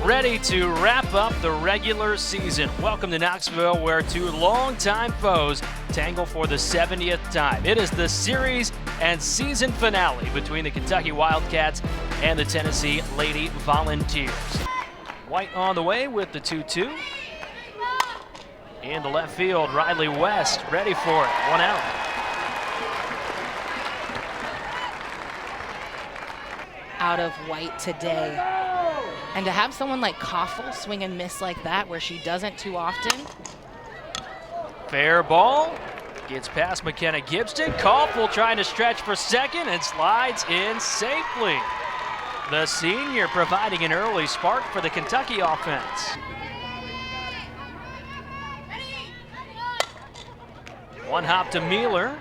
ready to wrap up the regular season. Welcome to Knoxville, where two longtime foes tangle for the 70th time. It is the series and season finale between the Kentucky Wildcats and the Tennessee Lady Volunteers. White on the way with the 2-2. In the left field, Riley West ready for it. One out. Out of White today. And to have someone like Koffel swing and miss like that, where she doesn't too often. Fair ball. Gets past McKenna Gibson. Koffel trying to stretch for second and slides in safely. The senior providing an early spark for the Kentucky offense. One hop to Mueller.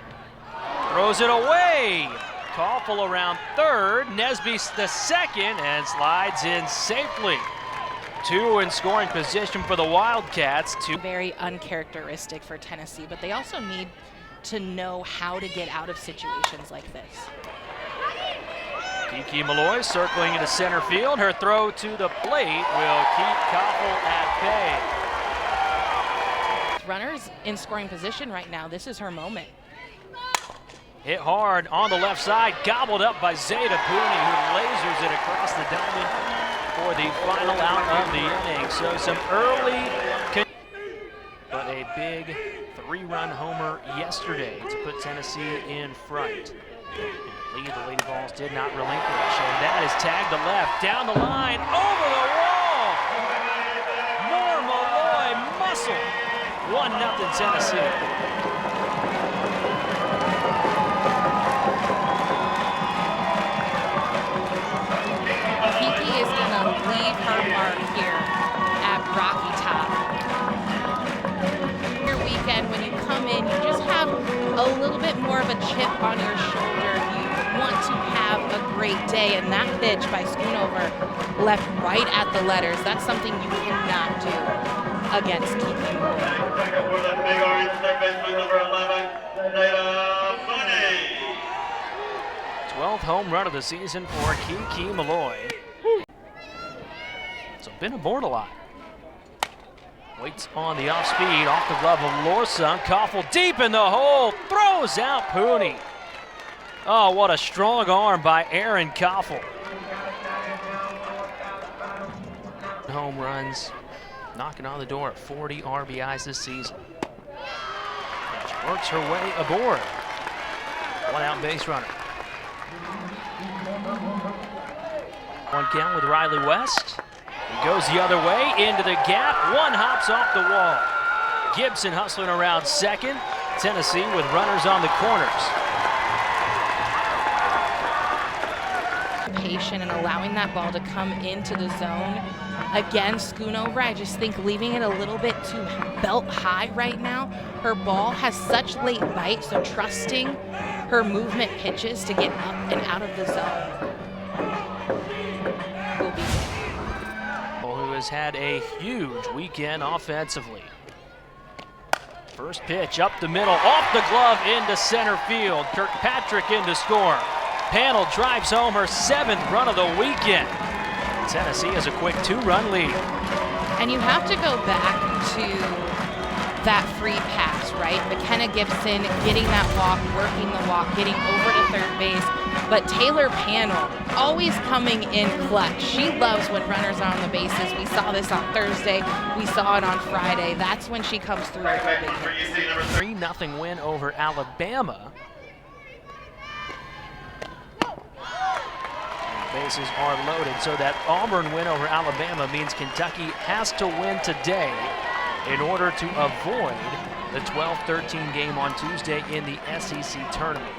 Throws it away. Koffel around third. Nesby the second and slides in safely. Two in scoring position for the Wildcats. Very uncharacteristic for Tennessee, but they also need to know how to get out of situations like this. Kiki Malloy circling into center field. Her throw to the plate will keep Koffel at bay. Runners in scoring position right now. This is her moment. Hit hard on the left side, gobbled up by Zeta Pooney, who lasers it across the diamond for the final out of the inning. So some early, but a big three-run homer yesterday to put Tennessee in front. In the lead, the Lady Vols did not relinquish, and that is tagged to left, down the line, over the wall. More Malloy muscle. 1-0 Tennessee. Leave her mark here at Rocky Top. Your weekend, when you come in, you just have a little bit more of a chip on your shoulder. You want to have a great day, and that pitch by Schoonover left right at the letters. That's something you cannot do against Kiki Malloy. 12th home run of the season for Kiki Malloy. So been aboard a lot. Waits on the off speed, off the glove of Lorsa. Koffel deep in the hole, throws out Pooney. Oh, what a strong arm by Erin Koffel. Home runs, knocking on the door at 40 RBIs this season. And she works her way aboard. One out base runner. One count with Riley West. He goes the other way, into the gap. One hops off the wall. Gibson hustling around second. Tennessee with runners on the corners. Patient and allowing that ball to come into the zone. Again, Schoonover, I just think leaving it a little bit too belt high right now. Her ball has such late bite, so trusting her movement pitches to get up and out of the zone will be good. Who has had a huge weekend offensively. First pitch up the middle, off the glove into center field. Kirkpatrick in to score. Panel drives home her 7th run of the weekend. Tennessee has a quick 2-run lead. And you have to go back to that free pass, right? McKenna Gibson getting that walk, working the walk, getting over to third base. But Taylor Panel always coming in clutch. She loves when runners are on the bases. We saw this on Thursday. We saw it on Friday. That's when she comes through with her big hits. 3-0 win over Alabama. Bases are loaded, so that Auburn win over Alabama means Kentucky has to win today in order to avoid the 12-13 game on Tuesday in the SEC tournament.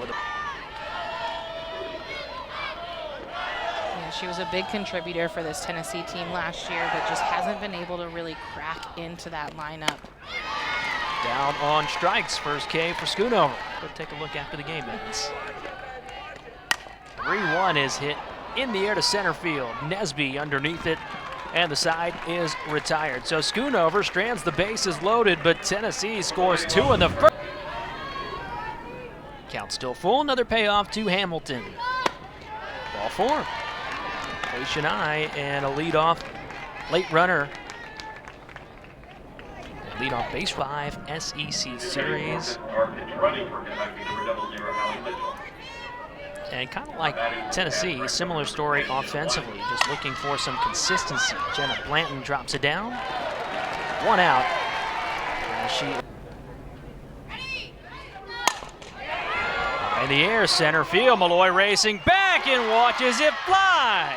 Yeah, she was a big contributor for this Tennessee team last year, but just hasn't been able to really crack into that lineup. Down on strikes, first K for Schoonover. Let's take a look after the game ends. 3-1 is hit in the air to center field. Nesby underneath it, and the side is retired. So Schoonover strands the bases loaded, but Tennessee scores 2 in the first. Count still full, another payoff to Hamilton. Ball 4. Patient eye and a leadoff late runner. Leadoff base 5 SEC series. And kind of like Tennessee, similar story offensively, just looking for some consistency. Jenna Blanton drops it down. 1 out. In the air, center field, Malloy racing back and watches it fly.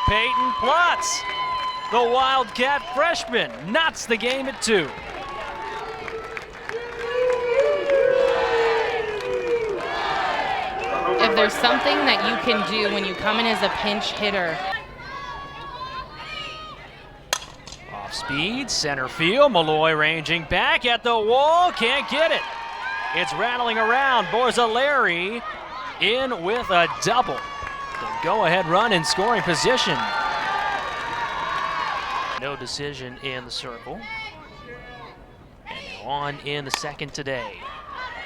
Peyton Plotz, the Wildcat freshman, knots the game at 2. If there's something that you can do when you come in as a pinch hitter. Off speed, center field, Malloy ranging back at the wall, can't get it. It's rattling around, Borzilleri in with a double. The go-ahead run in scoring position. No decision in the circle. And now on in the second today.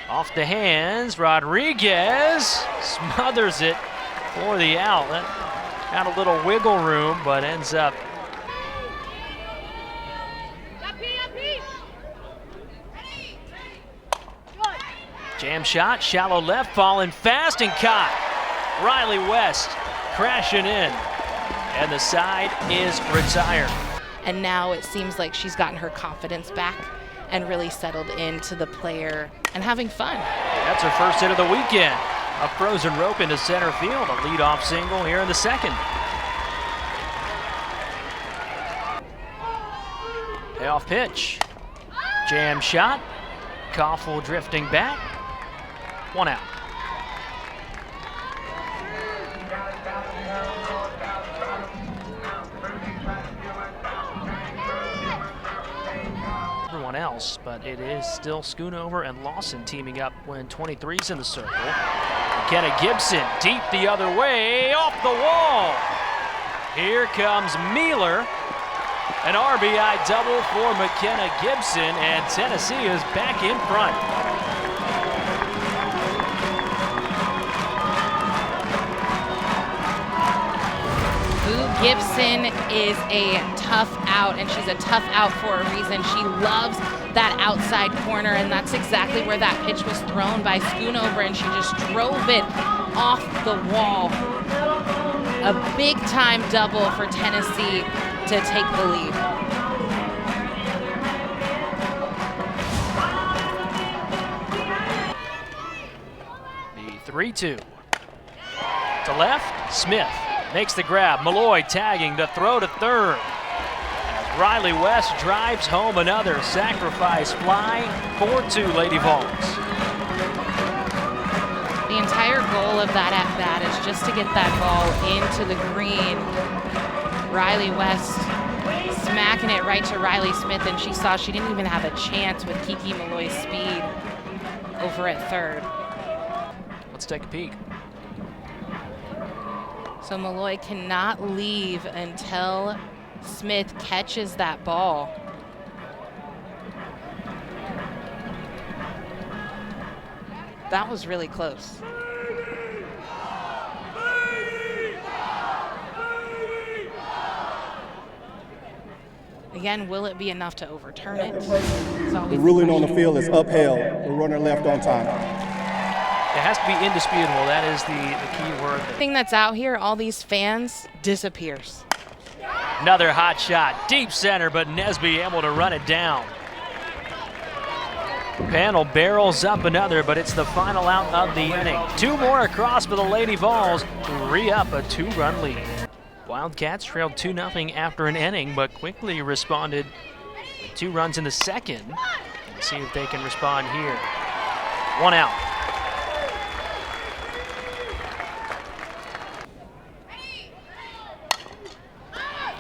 Off the hands, Rodriguez smothers it for the out. Had a little wiggle room, but ends up. Jam shot, shallow left, falling fast and caught. Riley West crashing in, and the side is retired. And now it seems like she's gotten her confidence back and really settled into the player and having fun. That's her first hit of the weekend. A frozen rope into center field, a leadoff single here in the second. Payoff pitch. Jam shot. Koffel drifting back. 1 out. Everyone else, but it is still Schoonover and Lawson teaming up when 23's in the circle. McKenna Gibson deep the other way, off the wall. Here comes Mealer. An RBI double for McKenna Gibson, and Tennessee is back in front. Gibson is a tough out, and she's a tough out for a reason. She loves that outside corner, and that's exactly where that pitch was thrown by Schoonover, and she just drove it off the wall. A big-time double for Tennessee to take the lead. The 3-2. To left, Smith. Makes the grab, Malloy tagging the throw to third. As Riley West drives home another sacrifice fly, 4-2 Lady Vols. The entire goal of that at-bat is just to get that ball into the green. Riley West smacking it right to Riley Smith, and she saw she didn't even have a chance with Kiki Malloy's speed over at third. Let's take a peek. So Malloy cannot leave until Smith catches that ball. That was really close. Again, will it be enough to overturn it? The ruling on the field is upheld. The runner left on time. It has to be indisputable. That is the key word. The thing that's out here, all these fans, disappears. Another hot shot, deep center, but Nesby able to run it down. Panel barrels up another, but it's the final out of the inning. 2 more across for the Lady Vols to re-up a 2-run lead. Wildcats trailed 2-0 after an inning, but quickly responded with 2 runs in the second. Let's see if they can respond here. 1 out.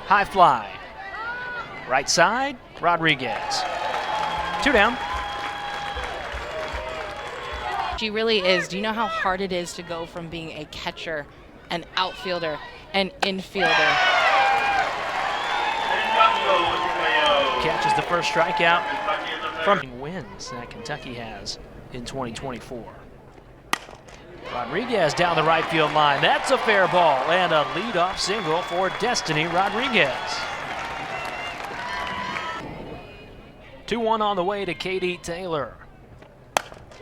High fly. Right side, Rodriguez. 2 down. She really is. Do you know how hard it is to go from being a catcher, an outfielder, an infielder? Catches the first strikeout from wins that Kentucky has in 2024. Rodriguez down the right field line. That's a fair ball and a leadoff single for Destiny Rodriguez. 2-1 on the way to Katie Taylor.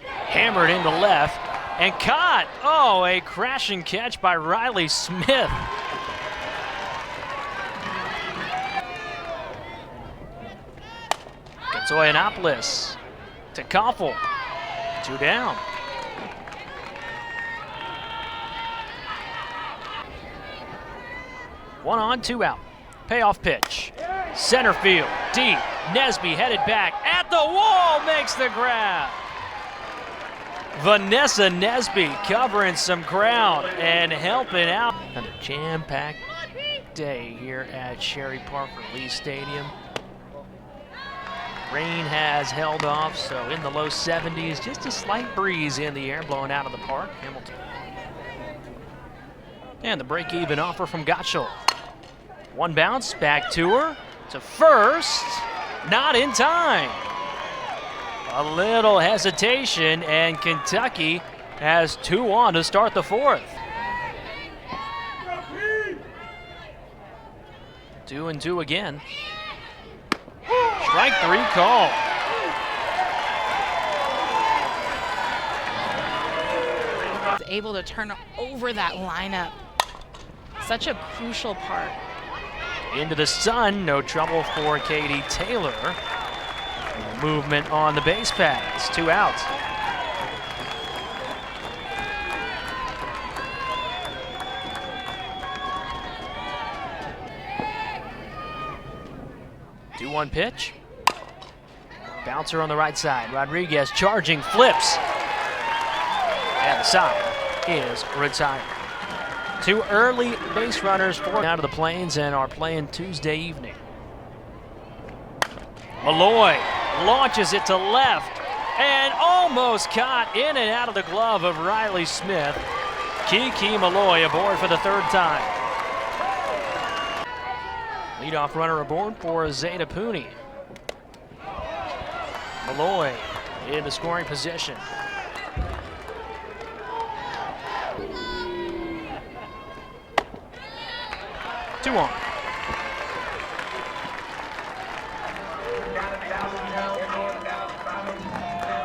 Hammered into left and caught. Oh, a crashing catch by Riley Smith. Katsoyanopoulos to Koffel. 2 down. One on, 2 out. Payoff pitch. Center field, deep. Nesby headed back at the wall, makes the grab. Vanessa Nesby covering some ground and helping out. Another jam-packed day here at Sherry Parker Lee Stadium. Rain has held off, so in the low 70s, just a slight breeze in the air blowing out of the park. Hamilton. And the break-even offer from Gottschall. One bounce, back to her, to first, not in time. A little hesitation, and Kentucky has 2 on to start the 4th. 2-2 again. Strike 3 call. Able to turn over that lineup. Such a crucial part. Into the sun, no trouble for Katie Taylor. Movement on the base pass, 2 outs. One pitch. Bouncer on the right side. Rodriguez charging, flips. And the side is retired. 2 early base runners for out of the Plains and are playing Tuesday evening. Malloy launches it to left and almost caught in and out of the glove of Riley Smith. Kiki Malloy aboard for the 3rd time. Leadoff runner aboard for Zeta Pooney. Malloy in the scoring position. Two on.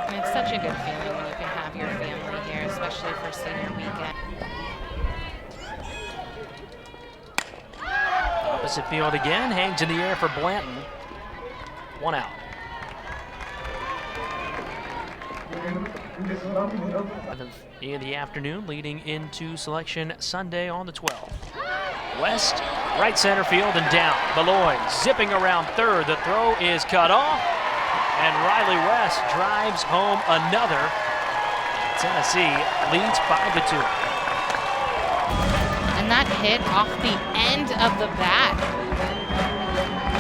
And it's such a good feeling when you can have your family here, especially for senior weekend. Opposite field again, hangs in the air for Blanton. 1 out. In the afternoon, leading into Selection Sunday on the 12th. West, right center field and down. Malloy zipping around 3rd. The throw is cut off, and Riley West drives home another. Tennessee leads 5-2. And that hit off the end of the bat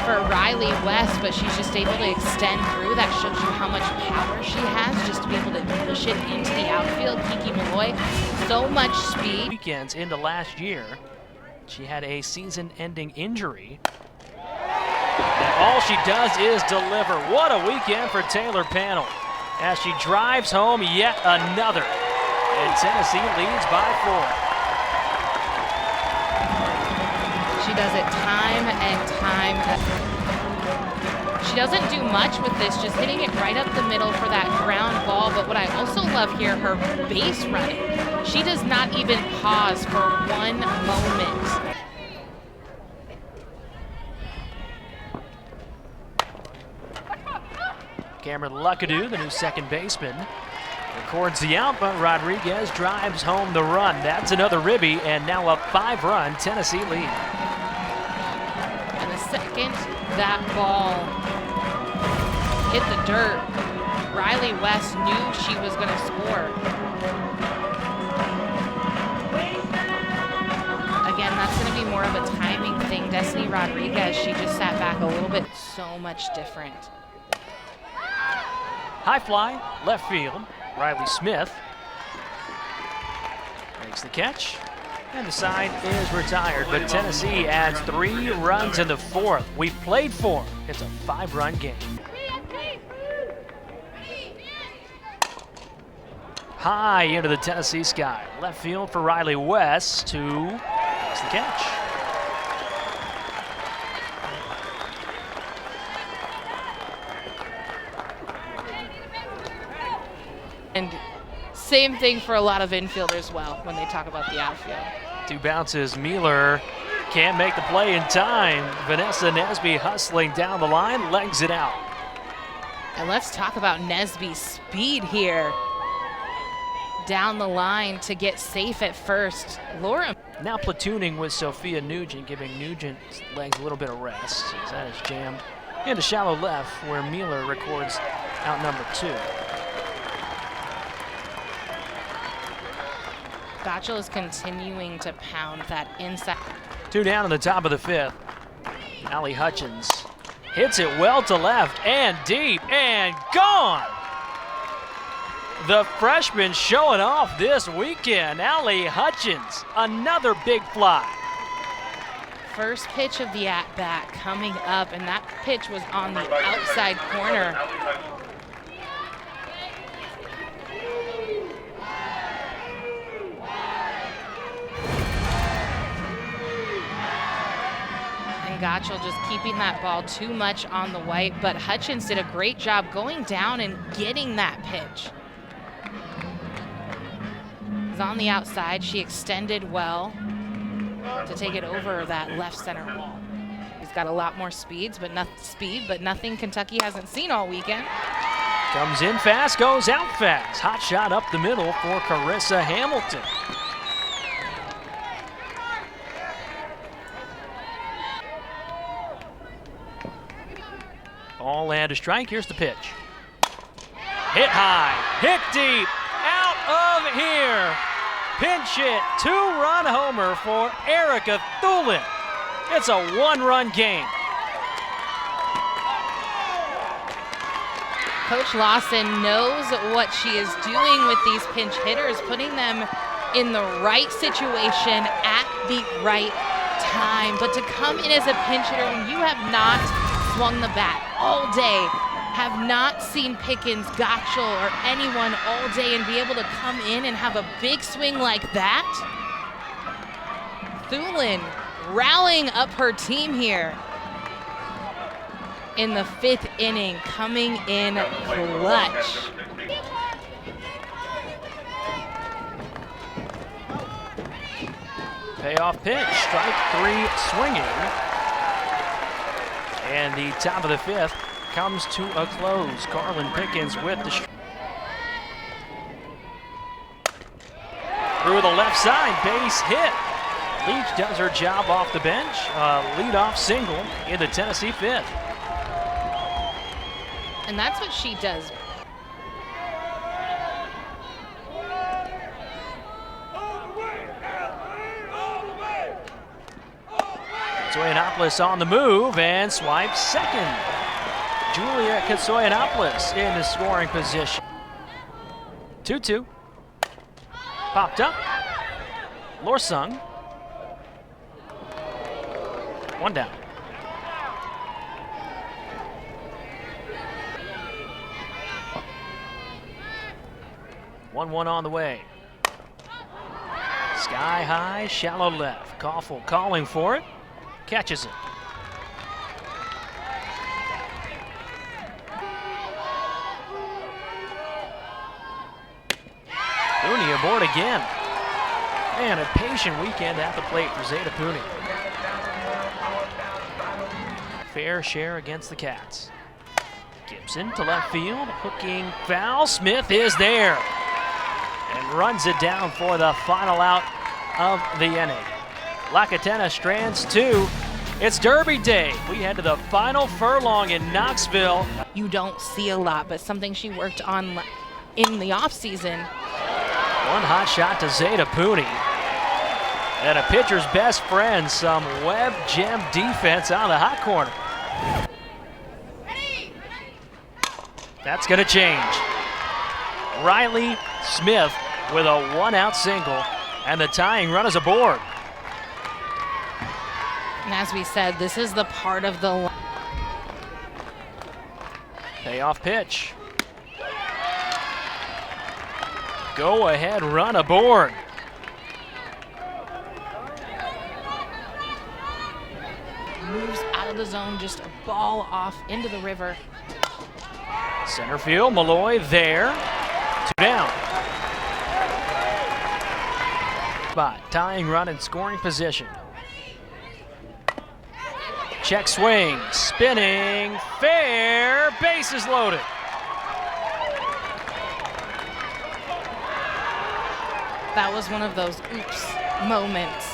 for Riley West, but she's just able to extend through. That shows you how much power she has just to be able to push it into the outfield. Kiki Malloy, so much speed. Weekends into last year, she had a season-ending injury. And all she does is deliver. What a weekend for Taylor Panel as she drives home yet another. And Tennessee leads by 4. She does it time and time. She doesn't do much with this, just hitting it right up the middle for that ground ball. But what I also love here, her base running. She does not even pause for one moment. Cameron Luckadoo, the new second baseman, records the out, but Rodriguez drives home the run. That's another ribby, and now a 5-run Tennessee lead. And the second that ball hit the dirt, Riley West knew she was going to score. Again, that's going to be more of a timing thing. Destiny Rodriguez, she just sat back a little bit. So much different. High fly, left field. Riley Smith makes the catch, and the side is retired. But Tennessee adds 3 runs in the 4th. We've played 4. It's a 5-run game. High into the Tennessee sky. Left field for Riley West, who makes the catch. And same thing for a lot of infielders well when they talk about the outfield. 2 bounces. Mueller can't make the play in time. Vanessa Nesby hustling down the line, legs it out. And let's talk about Nesby's speed here. Down the line to get safe at first. Laura. Now platooning with Sophia Nugent, giving Nugent's legs a little bit of rest as that is jammed into shallow left where Mueller records out number 2. Gotchel is continuing to pound that inside. 2 down in the top of the 5th. Allie Hutchins hits it well to left and deep and gone. The freshman showing off this weekend. Allie Hutchins, another big fly. First pitch of the at-bat coming up, and that pitch was on the outside corner. Gotchel just keeping that ball too much on the white, but Hutchins did a great job going down and getting that pitch. It's on the outside. She extended well to take it over that left center wall. He's got a lot more speed, but nothing Kentucky hasn't seen all weekend. Comes in fast, goes out fast. Hot shot up the middle for Carissa Hamilton. Ball and a strike. Here's the pitch. Hit high, hit deep, out of here. Pinch hit, 2-run homer for Erica Thulin. It's a 1-run game. Coach Lawson knows what she is doing with these pinch hitters, putting them in the right situation at the right time. But to come in as a pinch hitter when you have not swung the bat all day, have not seen Pickens, Gotchel, or anyone all day, and be able to come in and have a big swing like that. Thulin rallying up her team here in the 5th inning, coming in clutch. Payoff pitch, strike 3 swinging. And the top of the 5th comes to a close. Carlin Pickens with the through the left side, base hit. Leach does her job off the bench. Leadoff single in the Tennessee 5th. And that's what she does. Katsoyanopoulos on the move and swipes second. Julia Katsoyanopoulos in the scoring position. 2-2. Popped up. Lorsung. 1 down. One on the way. Sky high, shallow left. Koffel calling for it. Catches it. Pooney aboard again. Man, a patient weekend at the plate for Zeta Pooney. Fair share against the Cats. Gibson to left field, hooking foul. Smith is there and runs it down for the final out of the inning. Lakatena strands 2. It's Derby Day. We head to the final furlong in Knoxville. You don't see a lot, but something she worked on in the offseason. One hot shot to Zeta Pooney. And a pitcher's best friend, some web gem defense out of the hot corner. That's going to change. Riley Smith with a 1-out single, and the tying run is aboard. And as we said, this is the part of the Payoff pitch. Go ahead, run aboard. moves out of the zone, just a ball off into the river. Center field, Malloy there. 2 down. Spot, tying run and scoring position. Check swing, spinning, fair, bases loaded. That was one of those oops moments.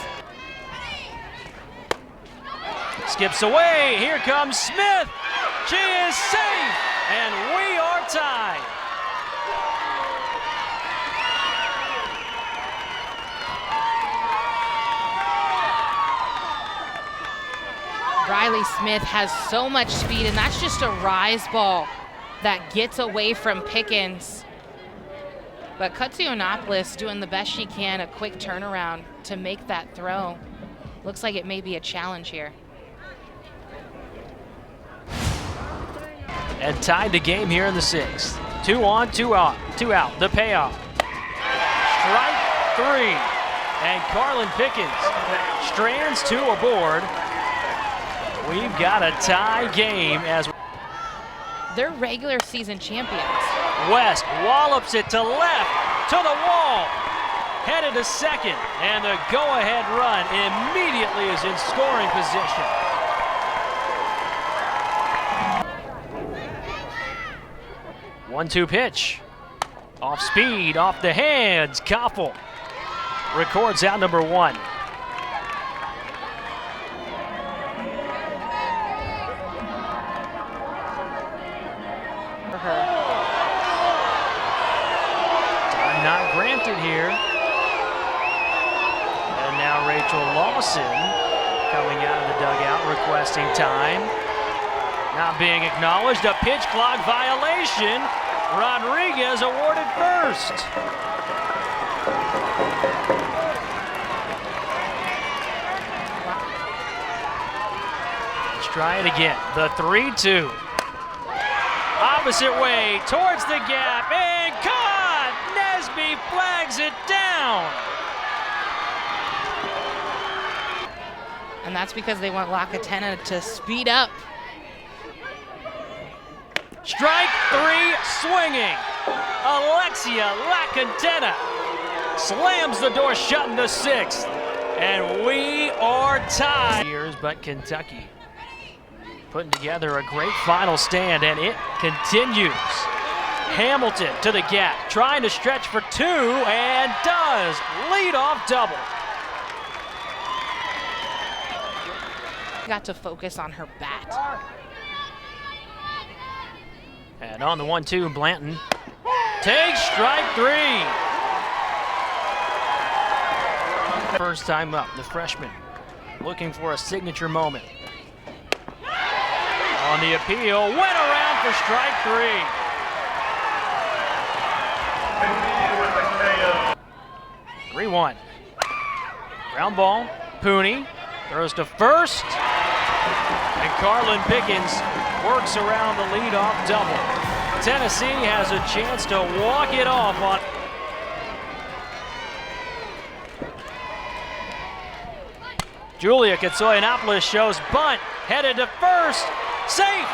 Skips away, here comes Smith. She is safe, and we are tied. Riley Smith has so much speed, and that's just a rise ball that gets away from Pickens. But Kutsionopolis doing the best she can, a quick turnaround to make that throw. Looks like it may be a challenge here. And tied the game here in the 6th. 2 on, 2 out, 2 out, the payoff. Strike 3, and Carlin Pickens strands 2 aboard. We've got a tie game as they're regular season champions. West wallops it to left, to the wall, headed to second, and the go-ahead run immediately is in scoring position. One-two pitch, off speed, off the hands, Koffel records out number 1. Time not granted here. And now Rachel Lawson coming out of the dugout requesting time. Not being acknowledged, a pitch clock violation. Rodriguez awarded first. Let's try it again. The 3-2. Opposite way, towards the gap, and caught! Nesby flags it down. And that's because they want Lacatena to speed up. Strike 3, swinging. Alexia Lacatena slams the door shut in the 6th, and we are tied. But Kentucky putting together a great final stand, and it continues. Hamilton to the gap, trying to stretch for 2, and does. Leadoff double. Got to focus on her bat. And on the 1-2, Blanton takes strike 3. First time up, the freshman looking for a signature moment. On the appeal, went around for strike 3. Three 3-1. Ground ball, Pooney throws to first, and Carlin Pickens works around the leadoff double. Tennessee has a chance to walk it off on. Julia Kutsionopolis shows bunt, headed to first, safe!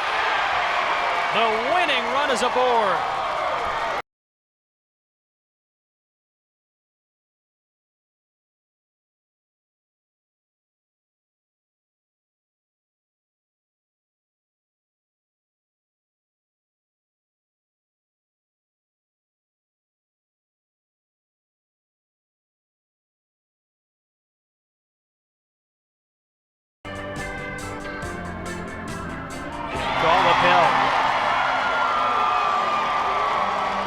The winning run is aboard.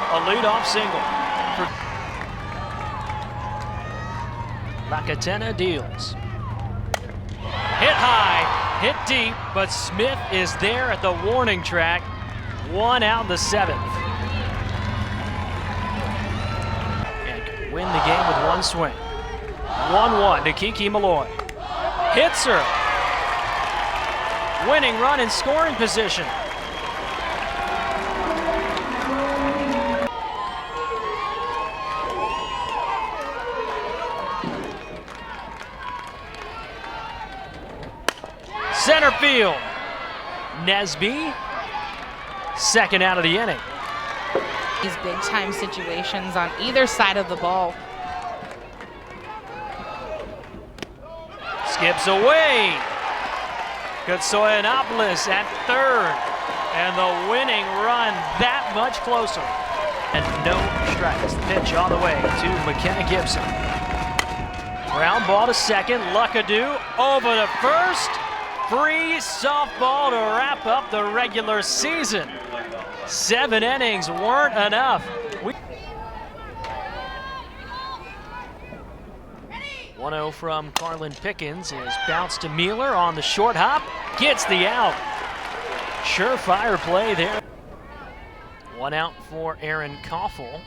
A leadoff single. Lacatena deals. Hit high, hit deep, but Smith is there at the warning track. 1 out in the 7th. And can win the game with 1 swing. 1-1 to Kiki Malloy. Hits her. Winning run in scoring position. Center field. Nesby, second out of the inning. These big time situations on either side of the ball. Skips away. Katsoyanopoulos at third. And the winning run that much closer. And no strikes. Pitch on the way to McKenna Gibson. Ground ball to second. Luckadoo over to first. Free softball to wrap up the regular season. 7 innings weren't enough. 1-0 from Carlin Pickens is bounced to Mueller on the short hop. Gets the out. Surefire play there. 1 out for Aaron Koffel.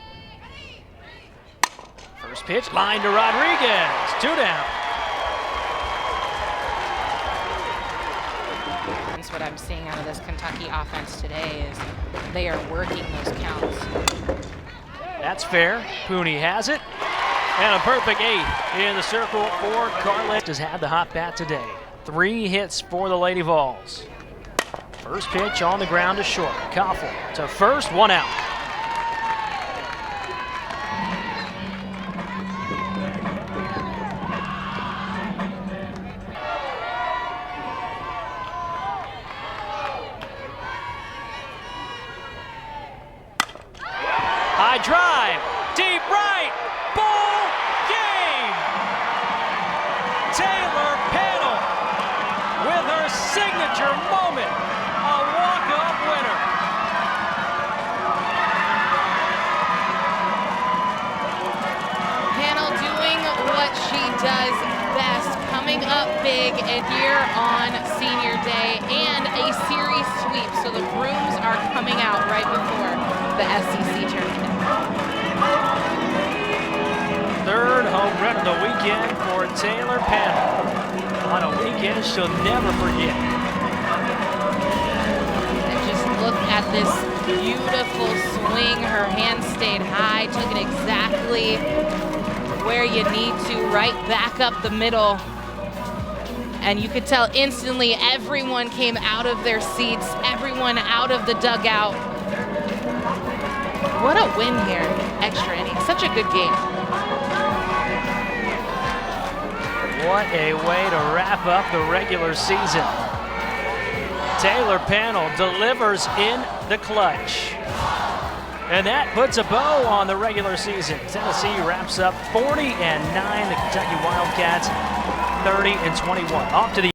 First pitch, line to Rodriguez. 2 down. That's what I'm seeing out of this Kentucky offense today is they are working those counts. That's fair. Pooney has it. And a perfect 8th in the circle for Carlin. Has had the hot bat today. 3 hits for the Lady Vols. First pitch on the ground to short. Koffel to first, 1 out. High drive, deep right, ball game! Taylor Panel with her signature moment, a walk-off winner. Panel doing what she does best, coming up big and here on senior day and a series sweep. So the brooms are coming out right before the SEC tournament. Third home run of the weekend for Taylor Panel. On a weekend she'll never forget. And just look at this beautiful swing. Her hand stayed high, took it exactly where you need to, right back up the middle. And you could tell instantly everyone came out of their seats, everyone out of the dugout. What a win here, extra inning. Such a good game. What a way to wrap up the regular season. Taylor Panel delivers in the clutch. And that puts a bow on the regular season. Tennessee wraps up 40-9. The Kentucky Wildcats 30-21. Off to the